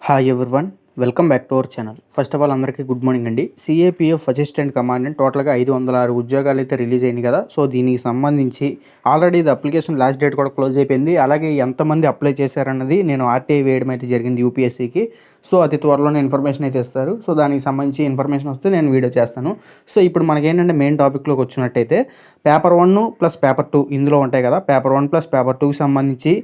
Hi everyone. Welcome back to our channel. First of all అందరికీ good morning అండి. CAPF assistant commandant టోటల్గా 506 ఉద్యోగాలు అయితే రిలీజ్ అయింది కదా. సో దీనికి సంబంధించి ఆల్రెడీ ఇది అప్లికేషన్ లాస్ట్ డేట్ కూడా క్లోజ్ అయిపోయింది. అలాగే ఎంతమంది అప్లై చేశారన్నది నేను ఆర్టీఐ వేయడం అయితే జరిగింది యూపీఎస్సీకి. సో అతి త్వరలోనే ఇన్ఫర్మేషన్ అయితే ఇస్తారు. సో దానికి సంబంధించి ఇన్ఫర్మేషన్ వస్తే నేను వీడియో చేస్తాను. సో ఇప్పుడు మనకేంటంటే మెయిన్ టాపిక్లోకి వచ్చినట్టయితే పేపర్ 1 ప్లస్ పేపర్ 2 ఇందులో ఉంటాయి కదా. పేపర్ 1 ప్లస్ పేపర్ 2కి సంబంధించి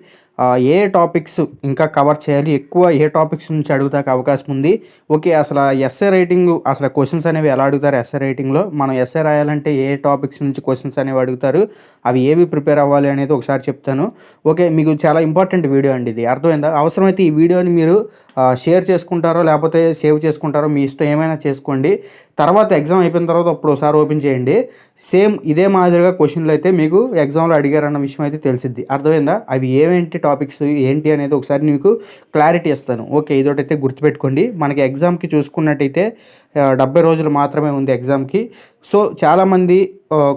ఏ టాపిక్స్ ఇంకా కవర్ చేయాలి, ఎక్కువ ఏ టాపిక్స్ నుంచి అడుగుతానికి అవకాశం ఉంది. ఓకే, అసలు ఎస్ఏ రైటింగ్ అసలు క్వశ్చన్స్ అనేవి ఎలా అడుగుతారు ఎస్ఏ రైటింగ్లో, మనం ఎస్ఏ రాయాలంటే ఏ టాపిక్స్ నుంచి క్వశ్చన్స్ అనేవి అడుగుతారు, అవి ఏవి ప్రిపేర్ అవ్వాలి అనేది ఒకసారి చెప్తాను. ఓకే, మీకు చాలా ఇంపార్టెంట్ వీడియో అండి ఇది, అర్థమైందా? అవసరమైతే ఈ వీడియోని మీరు షేర్ చేసుకుంటారో లేకపోతే సేవ్ చేసుకుంటారో మీ ఇష్టం, ఏమైనా చేసుకోండి. తర్వాత ఎగ్జామ్ అయిపోయిన తర్వాత అప్పుడు ఒకసారి ఓపెన్ చేయండి. సేమ్ ఇదే మాదిరిగా క్వశ్చన్లు అయితే మీకు ఎగ్జామ్లో అడిగారన్న విషయం అయితే తెలిసిద్ది, అర్థమైందా? అవి ఏమేంటి టాపిక్స్ ఏంటి అనేది ఒకసారి మీకు క్లారిటీ ఇస్తాను. ఓకే, ఇదొకటైతే గుర్తుపెట్టుకోండి. మనకి ఎగ్జామ్కి చూసుకున్నట్టయితే 70 రోజులు మాత్రమే ఉంది ఎగ్జామ్కి. సో చాలామంది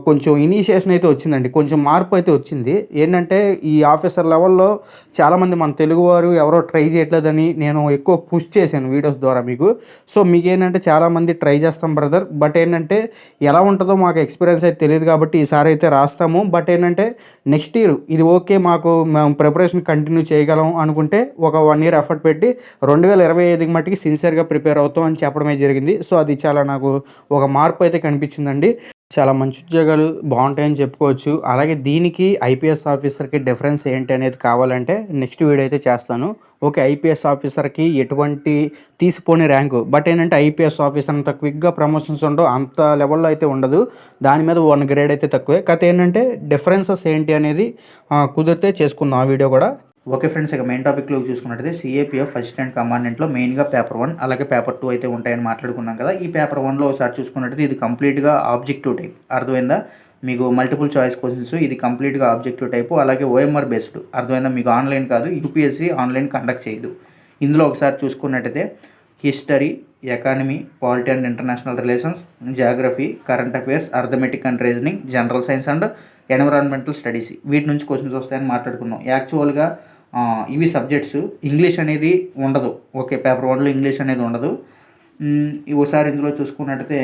కొంచెం ఇనిషియేషన్ అయితే వచ్చిందండి, కొంచెం మార్పు అయితే వచ్చింది. ఏంటంటే ఈ ఆఫీసర్ లెవెల్లో చాలామంది మన తెలుగువారు ఎవరో ట్రై చేయట్లేదని నేను ఎక్కువ పుష్ చేశాను వీడియోస్ ద్వారా మీకు. సో మీకు ఏంటంటే చాలామంది ట్రై చేస్తాం బ్రదర్, బట్ ఏంటంటే ఎలా ఉంటుందో మాకు ఎక్స్పీరియన్స్ అయితే తెలియదు కాబట్టి ఈసారి అయితే రాస్తాము. బట్ ఏంటంటే నెక్స్ట్ ఇయర్ ఇది ఓకే, మేము ప్రిపరేషన్ కంటిన్యూ చేయగలం అనుకుంటే ఒక 1 year ఎఫర్ట్ పెట్టి 2025 మట్టికి సిన్సియర్గా ప్రిపేర్ అవుతాం అని చెప్పడమే జరిగింది. సో అది చాలా నాకు ఒక మార్పు అయితే కనిపించిందండి. చాలా మంచి ఉద్యోగాలు బాగుంటాయని చెప్పుకోవచ్చు. అలాగే దీనికి ఐపీఎస్ ఆఫీసర్కి డిఫరెన్స్ ఏంటి అనేది కావాలంటే నెక్స్ట్ వీడియో అయితే చేస్తాను. ఓకే, ఐపీఎస్ ఆఫీసర్కి ఎటువంటి తీసిపోని ర్యాంకు, బట్ ఏంటంటే ఐపీఎస్ ఆఫీసర్ అంత క్విక్గా ప్రమోషన్స్ ఉండవు, అంత లెవెల్లో అయితే ఉండదు. దాని మీద 1 grade అయితే తక్కువే. కథ ఏంటంటే డిఫరెన్సెస్ ఏంటి అనేది కుదిరితే చేసుకుందాం ఆ వీడియో కూడా. ఓకే ఫ్రెండ్స్, ఇక మెయిన్ టాపిక్లోకి చూసుకున్నట్టయితే సిఏపిఎఫ్ అసిస్టెంట్ కమాండెంట్లో మెయిన్గా పేపర్ 1 అలాగే పేపర్ 2 అయితే ఉంటాయని మాట్లాడుకున్నాం కదా. ఈ పేపర్ 1లో ఒకసారి చూసుకున్నట్టయితే ఇది కంప్లీట్గా ఆబ్జెక్టివ్ టైప్, అర్థమైందా? మీకు మల్టిపుల్ చాయిస్ క్వశ్చన్స్, ఇది కంప్లీట్గా ఆబ్జెక్టివ్ టైపు, అలాగే ఓఎంఆర్ బేస్డ్, అర్థమైందా? మీకు ఆన్లైన్ కాదు, యూపీఎస్సీ ఆన్లైన్ కండక్ట్ చేయదు. ఇందులో ఒకసారి చూసుకున్నట్టయితే history, economy, polity and international relations, geography, current affairs, arithmetic and reasoning, general science and environmental studies, వీటి నుంచి క్వశ్చన్స్ వస్తాయని మాట్లాడుకున్నాం. యాక్చువల్గా ఇవి సబ్జెక్ట్స్, ఇంగ్లీష్ అనేది ఉండదు. ఓకే, పేపర్ 1లో ఇంగ్లీష్ అనేది ఉండదు. ఒకసారి ఇందులో చూసుకున్నట్టయితే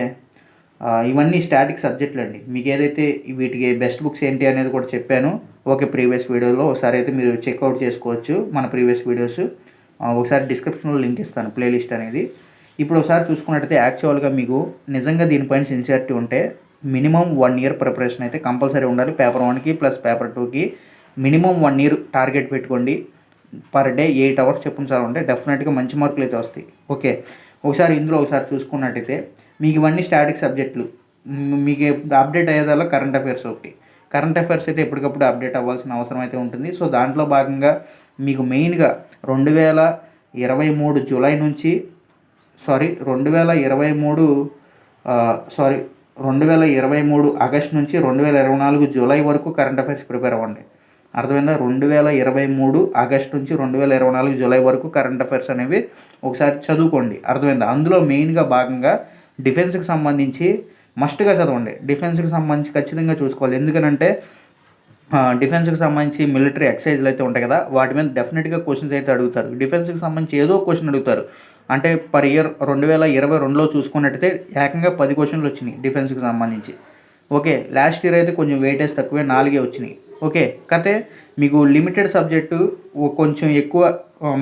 ఇవన్నీ స్టాటిక్ సబ్జెక్టులు అండి. మీకు ఏదైతే వీటికి బెస్ట్ బుక్స్ ఏంటి అనేది కూడా చెప్పాను. ఓకే, ప్రీవియస్ వీడియోలో ఒకసారి అయితే మీరు చెక్అవుట్ చేసుకోవచ్చు మన ప్రీవియస్ వీడియోస్. ఒకసారి డిస్క్రిప్షన్లో లింక్ ఇస్తాను, ప్లేలిస్ట్ అనేది. ఇప్పుడు ఒకసారి చూసుకున్నట్టయితే యాక్చువల్గా మీకు నిజంగా దీనిపైన సిన్సియారిటీ ఉంటే మినిమం 1 year ప్రిపరేషన్ అయితే కంపల్సరీ ఉండాలి. పేపర్ 1కి ప్లస్ పేపర్ 2కి మినిమం 1 year టార్గెట్ పెట్టుకోండి. పర్ డే 8 hours చెప్పును సార్ ఉంటే డెఫినెట్గా మంచి మార్కులు అయితే వస్తాయి. ఓకే, ఒకసారి ఇందులో ఒకసారి చూసుకున్నట్టయితే మీకు ఇవన్నీ స్టాటిక్ సబ్జెక్టులు. మీకు అప్డేట్ అయ్యేదాల్లో కరెంట్ అఫైర్స్ ఒకటి. కరెంట్ అఫైర్స్ అయితే ఎప్పటికప్పుడు అప్డేట్ అవ్వాల్సిన అవసరం అయితే ఉంటుంది. సో దాంట్లో భాగంగా మీకు మెయిన్గా 2023 జూలై నుంచి 2023 ఆగస్ట్ నుంచి 2024 జూలై వరకు కరెంట్ అఫైర్స్ ప్రిపేర్ అవ్వండి, అర్థమైందా? 2023 ఆగస్ట్ నుంచి 2024 జూలై వరకు కరెంట్ అఫైర్స్ అనేవి ఒకసారి చదువుకోండి, అర్థమైందా? అందులో మెయిన్గా భాగంగా డిఫెన్స్కి సంబంధించి మస్ట్గా చదవండి. డిఫెన్స్కి సంబంధించి ఖచ్చితంగా చూసుకోవాలి. ఎందుకనంటే డిఫెన్స్కి సంబంధించి మిలిటరీ ఎక్సైజ్లు అయితే ఉంటాయి కదా, వాటి మీద డెఫినెట్గా క్వశ్చన్స్ అయితే అడుగుతారు. డిఫెన్స్కి సంబంధించి ఏదో క్వశ్చన్ అడుగుతారు. అంటే పర్ ఇయర్ 2022లో చూసుకున్నట్టయితే ఏకంగా 10 క్వశ్చన్లు వచ్చినాయి డిఫెన్స్కి సంబంధించి. ఓకే, లాస్ట్ ఇయర్ అయితే కొంచెం వెయిటేజ్ తక్కువే, 4 వచ్చినాయి. ఓకే, కతే మీకు లిమిటెడ్ సబ్జెక్టు కొంచెం ఎక్కువ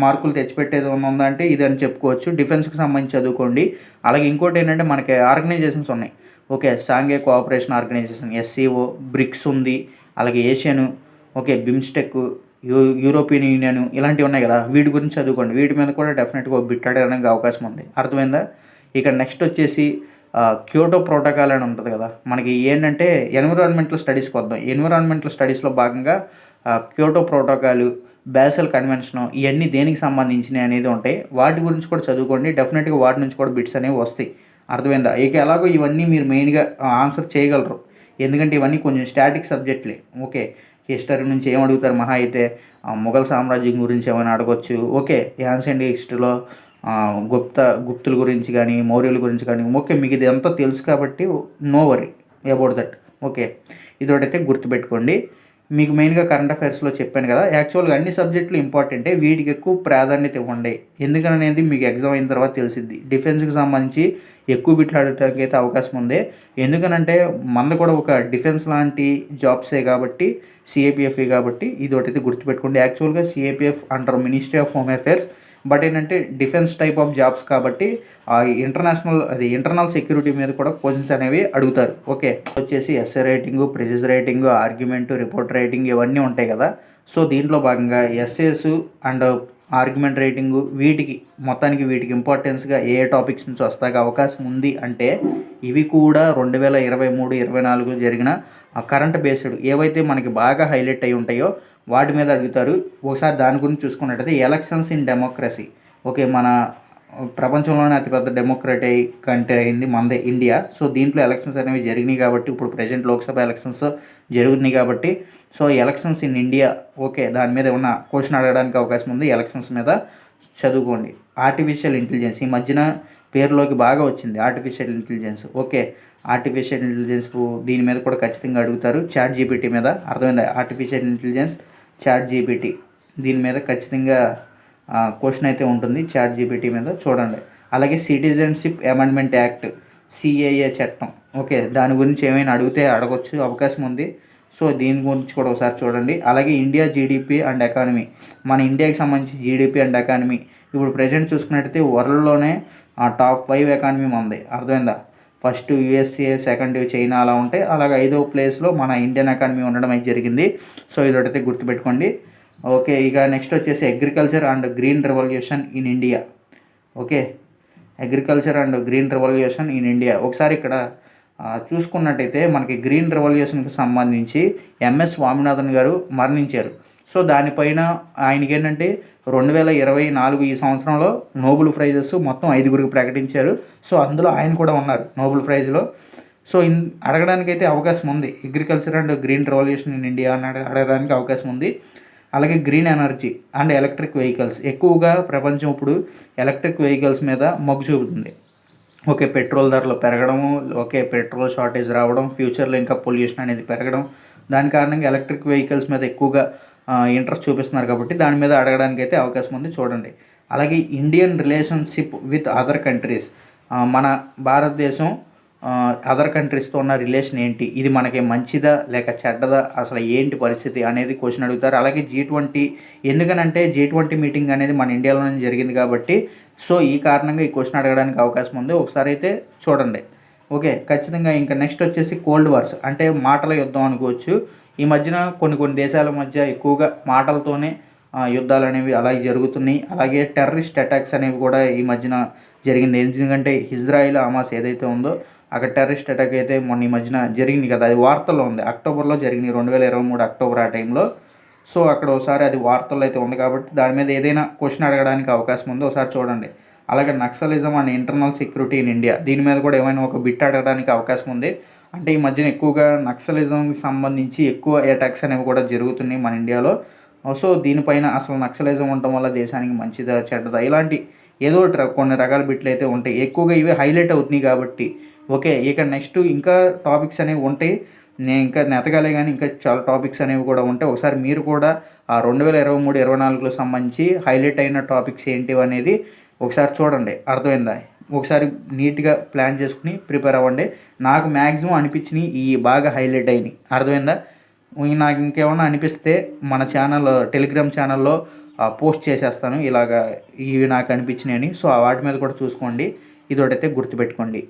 మార్కులు తెచ్చిపెట్టేది ఉందంటే ఇది అని చెప్పుకోవచ్చు. డిఫెన్స్కి సంబంధించి చదువుకోండి. అలాగే ఇంకోటి ఏంటంటే మనకి ఆర్గనైజేషన్స్ ఉన్నాయి. ఓకే, సాంఘిక కోఆపరేషన్ ఆర్గనైజేషన్, ఎస్సీఓ, బ్రిక్స్ ఉంది, అలాగే Asian, okay, BIMSTEC, European union, ఇలాంటివి ఉన్నాయి కదా, వీటి గురించి చదువుకోండి. వీటి మీద కూడా డెఫినెట్గా బిట్ అడగడానికి అవకాశం ఉంది, అర్థమైందా? ఇక నెక్స్ట్ వచ్చేసి క్యోటో ప్రోటోకాల్ అని ఉంటుంది కదా. మనకి ఏంటంటే ఎన్విరాన్మెంటల్ స్టడీస్కి వద్దాం. ఎన్విరాన్మెంటల్ స్టడీస్లో భాగంగా క్యోటో ప్రోటోకాల్, బాసెల్ కన్వెన్షన్, ఇవన్నీ దేనికి సంబంధించినవి అనేది ఉంటాయి. వాటి గురించి కూడా చదువుకోండి. డెఫినెట్గా వాటి నుంచి కూడా బిట్స్ అనేవి వస్తాయి, అర్థమైందా? ఇక ఎలాగో ఇవన్నీ మీరు మెయిన్గా ఆన్సర్ చేయగలరు, ఎందుకంటే ఇవన్నీ కొంచెం స్టాటిక్ సబ్జెక్టులే. ఓకే, హిస్టరీ నుంచి ఏం అడుగుతారు మహా అయితే మొఘల్ సామ్రాజ్యం గురించి ఏమైనా అడగొచ్చు. ఓకే, యాన్షియంట్ హిస్టరీలో గుప్తుల గురించి కానీ మౌర్యుల గురించి కానీ. ఓకే, మీకు ఇది అంతా తెలుసు కాబట్టి no worry about that. Okay, ఇదొకటైతే గుర్తుపెట్టుకోండి. మీకు మెయిన్గా కరెంట్ అఫైర్స్లో చెప్పాను కదా, యాక్చువల్గా అన్ని సబ్జెక్టులు ఇంపార్టెంటే, వీటికి ఎక్కువ ప్రాధాన్యత ఇవ్వండి. ఎందుకనేది మీకు ఎగ్జామ్ అయిన తర్వాత తెలిసిద్ది. డిఫెన్స్కి సంబంధించి ఎక్కువ బిట్లు అడగడానికి అయితే అవకాశం ఉంది. ఎందుకనంటే మనది కూడా ఒక డిఫెన్స్ లాంటి జాబ్సే కాబట్టి, సిఏపిఎఫ్ఈ కాబట్టి ఇది ఒకటి అయితే గుర్తుపెట్టుకోండి. యాక్చువల్గా CAPF under ministry of home affairs, but ఏంటంటే డిఫెన్స్ టైప్ ఆఫ్ జాబ్స్ కాబట్టి ఇంటర్నల్ సెక్యూరిటీ మీద కూడా క్వశ్చన్స్ అనేవి అడుగుతారు. ఓకే, వచ్చేసి essay writing, precis writing, argument, report writing ఇవన్నీ ఉంటాయి కదా. సో దీంట్లో భాగంగా ఎస్ఏస్ అండ్ ఆర్గ్యుమెంట్ రైటింగు వీటికి ఇంపార్టెన్స్గా ఏ టాపిక్స్ నుంచి వస్తాక అవకాశం ఉంది అంటే ఇవి కూడా 2023-24 జరిగిన కరెంట్ బేస్డ్ ఏవైతే మనకి బాగా హైలైట్ అయి ఉంటాయో వాటి మీద అడుగుతారు. ఒకసారి దాని గురించి చూసుకున్నట్టయితే ఎలక్షన్స్ ఇన్ డెమోక్రసీ. ఓకే, మన ప్రపంచంలోనే అతిపెద్ద డెమోక్రటిక్ కంట్రీ అయింది మనదే ఇండియా. సో దీంట్లో ఎలక్షన్స్ అనేవి జరిగినాయి కాబట్టి, ఇప్పుడు ప్రజెంట్ లోక్సభ ఎలక్షన్స్ జరుగుతున్నాయి కాబట్టి, so elections in India, okay, దాని మీద ఏమన్నా క్వశ్చన్ అడగడానికి అవకాశం ఉంది. ఎలక్షన్స్ మీద చదువుకోండి. ఆర్టిఫిషియల్ ఇంటెలిజెన్స్ ఈ మధ్యన పేరులోకి బాగా వచ్చింది, artificial intelligence. Okay, artificial intelligence దీని మీద కూడా ఖచ్చితంగా అడుగుతారు. చాట్ జీపీటీ మీద అర్థమైందా? ఆర్టిఫిషియల్ ఇంటెలిజెన్స్, చాట్ జీపీటీ దీని మీద ఖచ్చితంగా క్వశ్చన్ అయితే ఉంటుంది. చాట్ జీపీటీ మీద చూడండి. అలాగే సిటిజన్షిప్ అమెండ్మెంట్ యాక్ట్, సిఏఏ చట్టం, ఓకే, దాని గురించి ఏమైనా అడిగితే అడగొచ్చు, అవకాశం ఉంది. సో దీని గురించి కూడా ఒకసారి చూడండి. అలాగే ఇండియా జీడిపి అండ్ ఎకానమీ, మన ఇండియాకి సంబంధించి జీడిపి అండ్ ఎకానమీ ఇప్పుడు ప్రజెంట్ చూసుకున్నట్టయితే వరల్డ్లోనే టాప్ 5 ఎకానమీ మనది. అర్థమైందా? ఫస్ట్ యూఎస్ఏ, సెకండ్ చైనా అలా ఉంటాయి. అలాగే 5వ ప్లేస్లో మన ఇండియన్ ఎకానమీ ఉండడం అయితే జరిగింది. సో ఇదొకటి గుర్తుపెట్టుకోండి. ఓకే, ఇక నెక్స్ట్ వచ్చేసి agriculture and green revolution in India. Okay, agriculture and green revolution in India. ఒకసారి ఇక్కడ చూసుకున్నట్టయితే మనకి గ్రీన్ రెవల్యూషన్కి సంబంధించి ఎంఎస్ స్వామినాథన్ గారు మరణించారు. సో దానిపైన ఆయనకి ఏంటంటే 2024 ఈ సంవత్సరంలో నోబెల్ ప్రైజెస్ మొత్తం 5గురికి ప్రకటించారు. సో అందులో ఆయన కూడా ఉన్నారు నోబెల్ ప్రైజ్లో. సో అడగడానికైతే అవకాశం ఉంది. Agriculture and green revolution in India అని అడగడానికి అవకాశం ఉంది. అలాగే green energy and electric vehicles, ఎక్కువగా ప్రపంచం ఇప్పుడు ఎలక్ట్రిక్ వెహికల్స్ మీద మొగ్గు చూపుతుంది. ఓకే, పెట్రోల్ ధరలు పెరగడము, ఓకే, పెట్రోల్ షార్టేజ్ రావడం, ఫ్యూచర్లో ఇంకా పొల్యూషన్ అనేది పెరగడం, దాని కారణంగా ఎలక్ట్రిక్ వెహికల్స్ మీద ఎక్కువగా ఇంట్రెస్ట్ చూపిస్తున్నారు కాబట్టి దాని మీద అడగడానికి అయితే అవకాశం ఉంది, చూడండి. అలాగే Indian relationship with other countries, మన భారతదేశం అదర్ కంట్రీస్తో ఉన్న రిలేషన్ ఏంటి, ఇది మనకి మంచిదా లేక చెడ్డదా, అసలు ఏంటి పరిస్థితి అనేది క్వశ్చన్ అడుగుతారు. అలాగే G20, ఎందుకనంటే G20 మీటింగ్ అనేది మన ఇండియాలోనే జరిగింది కాబట్టి, సో ఈ కారణంగా ఈ క్వశ్చన్ అడగడానికి అవకాశం ఉంది. ఒకసారి అయితే చూడండి. ఓకే, ఖచ్చితంగా. ఇంకా నెక్స్ట్ వచ్చేసి కోల్డ్ వార్స్, అంటే మాటల యుద్ధం అనుకోవచ్చు. ఈ మధ్యన కొన్ని దేశాల మధ్య ఎక్కువగా మాటలతోనే యుద్ధాలు అనేవి అలాగే జరుగుతున్నాయి. అలాగే టెర్రరిస్ట్ అటాక్స్ అనేవి కూడా ఈ మధ్యన జరిగింది. ఎందుకంటే ఇజ్రాయిల్, హమాస్ ఏదైతే ఉందో అక్కడ టెర్రరిస్ట్ అటాక్ అయితే మొన్న ఈ మధ్యన జరిగింది కదా, అది వార్తల్లో ఉంది. అక్టోబర్లో జరిగింది, 2023 అక్టోబర్ ఆ టైంలో. సో అక్కడ ఒకసారి అది వార్తల్లో అయితే ఉంది కాబట్టి దాని మీద ఏదైనా క్వశ్చన్ అడగడానికి అవకాశం ఉంది, ఒకసారి చూడండి. అలాగే naxalism and internal security in India, దీని మీద కూడా ఏమైనా ఒక బిట్ అడగడానికి అవకాశం ఉంది. అంటే ఈ మధ్యన ఎక్కువగా నక్సలిజంకి సంబంధించి ఎక్కువ అటాక్స్ అనేవి కూడా జరుగుతున్నాయి మన ఇండియాలో. సో దీనిపైన అసలు నక్సలిజం ఉండటం వల్ల దేశానికి మంచిదా చెడ్డదా, ఇలాంటి ఏదో కొన్ని రకాల బిట్లు అయితే ఉంటాయి. ఎక్కువగా ఇవి హైలైట్ అవుతున్నాయి కాబట్టి. ఓకే, ఇక నెక్స్ట్ ఇంకా టాపిక్స్ అనేవి ఉంటాయి. నేను ఇంకా నెతగాలే కానీ ఇంకా చాలా టాపిక్స్ అనేవి కూడా ఉంటాయి. ఒకసారి మీరు కూడా ఆ 2023-24లో సంబంధించి హైలైట్ అయిన టాపిక్స్ ఏంటివి అనేది ఒకసారి చూడండి. అర్థమైందా? ఒకసారి నీట్గా ప్లాన్ చేసుకుని ప్రిపేర్ అవ్వండి. నాకు మ్యాక్సిమం అనిపించినవి ఈ బాగా హైలైట్ అయినాయి. అర్థమైందా? నాకు ఇంకేమన్నా అనిపిస్తే మన ఛానల్, టెలిగ్రామ్ ఛానల్లో పోస్ట్ చేసేస్తాను, ఇలాగా ఇవి నాకు అనిపించినాయని. సో వాటి మీద కూడా చూసుకోండి. ఇదొకటైతే గుర్తుపెట్టుకోండి.